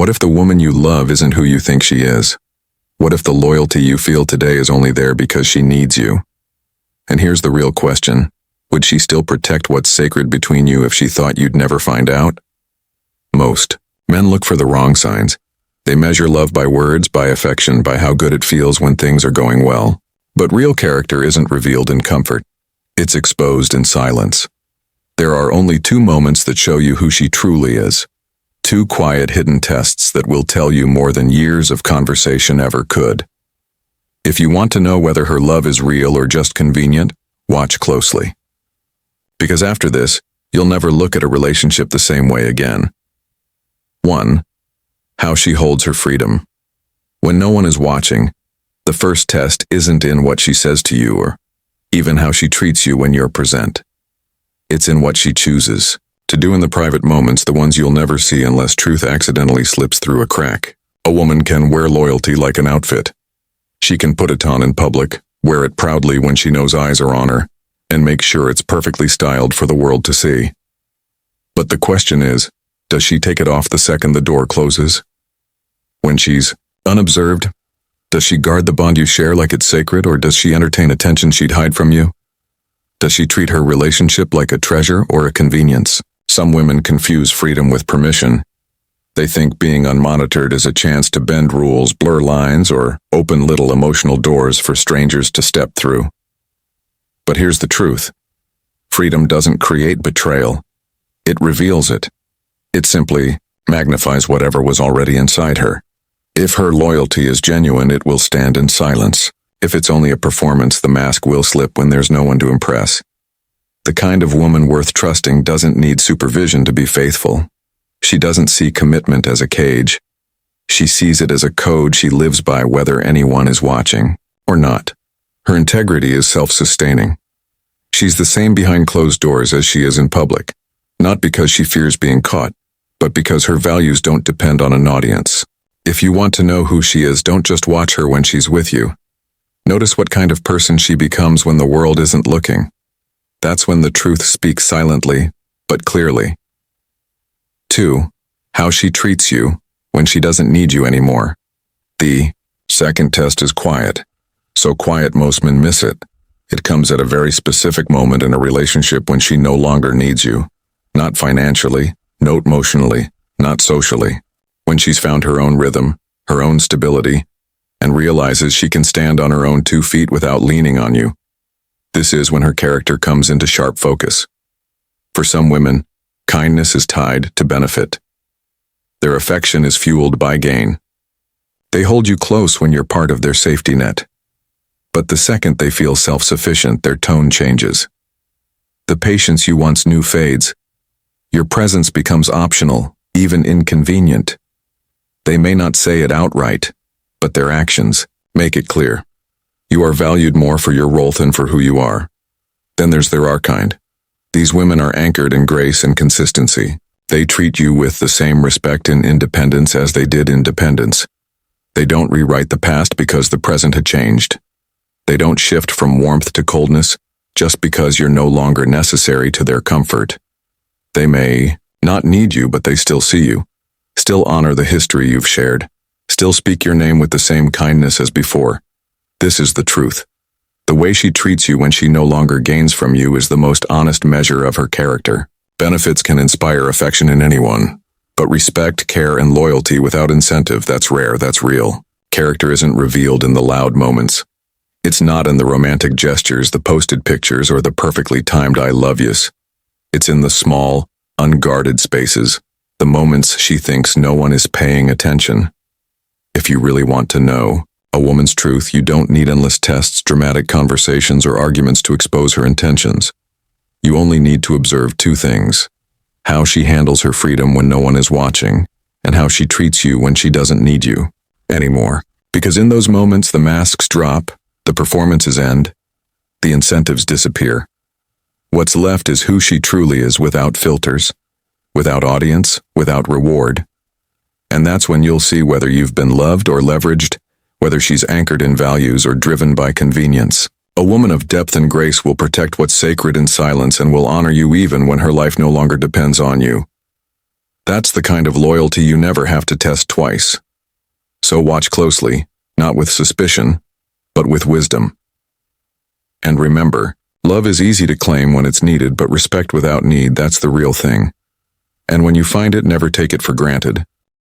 What if the woman you love isn't who you think she is? What if the loyalty you feel today is only there because she needs you? And here's the real question. Would she still protect what's sacred between you if she thought you'd never find out? Most men look for the wrong signs. They measure love by words, by affection, by how good it feels when things are going well. But real character isn't revealed in comfort. It's exposed in silence. There are only 2 moments that show you who she truly is. 2 quiet hidden tests that will tell you more than years of conversation ever could. If you want to know whether her love is real or just convenient, watch closely. Because after this, you'll never look at a relationship the same way again. 1. How she holds her freedom. When no one is watching, the first test isn't in what she says to you or even how she treats you when you're present. It's in what she chooses to do in the private moments, the ones you'll never see unless truth accidentally slips through a crack. A woman can wear loyalty like an outfit. She can put it on in public, wear it proudly when she knows eyes are on her, and make sure it's perfectly styled for the world to see. But the question is, does she take it off the second the door closes? When she's unobserved, does she guard the bond you share like it's sacred, or does she entertain attention she'd hide from you? Does she treat her relationship like a treasure or a convenience? Some women confuse freedom with permission. They think being unmonitored is a chance to bend rules, blur lines, or open little emotional doors for strangers to step through. But here's the truth. Freedom doesn't create betrayal. It reveals it. It simply magnifies whatever was already inside her. If her loyalty is genuine, it will stand in silence. If it's only a performance, the mask will slip when there's no one to impress. The kind of woman worth trusting doesn't need supervision to be faithful. She doesn't see commitment as a cage. She sees it as a code she lives by whether anyone is watching or not. Her integrity is self-sustaining. She's the same behind closed doors as she is in public, not because she fears being caught, but because her values don't depend on an audience. If you want to know who she is, don't just watch her when she's with you. Notice what kind of person she becomes when the world isn't looking. That's when the truth speaks silently, but clearly. 2. How she treats you when she doesn't need you anymore. The second test is quiet. So quiet most men miss it. It comes at a very specific moment in a relationship when she no longer needs you. Not financially, not emotionally, not socially. When she's found her own rhythm, her own stability, and realizes she can stand on her own 2 feet without leaning on you. This is when her character comes into sharp focus. For some women, kindness is tied to benefit. Their affection is fueled by gain. They hold you close when you're part of their safety net. But the second they feel self-sufficient, their tone changes. The patience you once knew fades. Your presence becomes optional, even inconvenient. They may not say it outright, but their actions make it clear. You are valued more for your role than for who you are. Then there's their our kind. These women are anchored in grace and consistency. They treat you with the same respect and independence as they did independence. They don't rewrite the past because the present had changed. They don't shift from warmth to coldness just because you're no longer necessary to their comfort. They may not need you, but they still see you, still honor the history you've shared, still speak your name with the same kindness as before. This is the truth. The way she treats you when she no longer gains from you is the most honest measure of her character. Benefits can inspire affection in anyone, but respect, care, and loyalty without incentive, that's rare, that's real. Character isn't revealed in the loud moments. It's not in the romantic gestures, the posted pictures, or the perfectly timed I love yous. It's in the small, unguarded spaces, the moments she thinks no one is paying attention. If you really want to know a woman's truth, you don't need endless tests, dramatic conversations, or arguments to expose her intentions. You only need to observe 2 things: how she handles her freedom when no one is watching, and how she treats you when she doesn't need you anymore. Because in those moments, the masks drop, the performances end, the incentives disappear. What's left is who she truly is, without filters, without audience, without reward. And that's when you'll see whether you've been loved or leveraged, whether she's anchored in values or driven by convenience. A woman of depth and grace will protect what's sacred in silence and will honor you even when her life no longer depends on you. That's the kind of loyalty you never have to test twice. So watch closely, not with suspicion, but with wisdom. And remember, love is easy to claim when it's needed, but respect without need, that's the real thing. And when you find it, never take it for granted.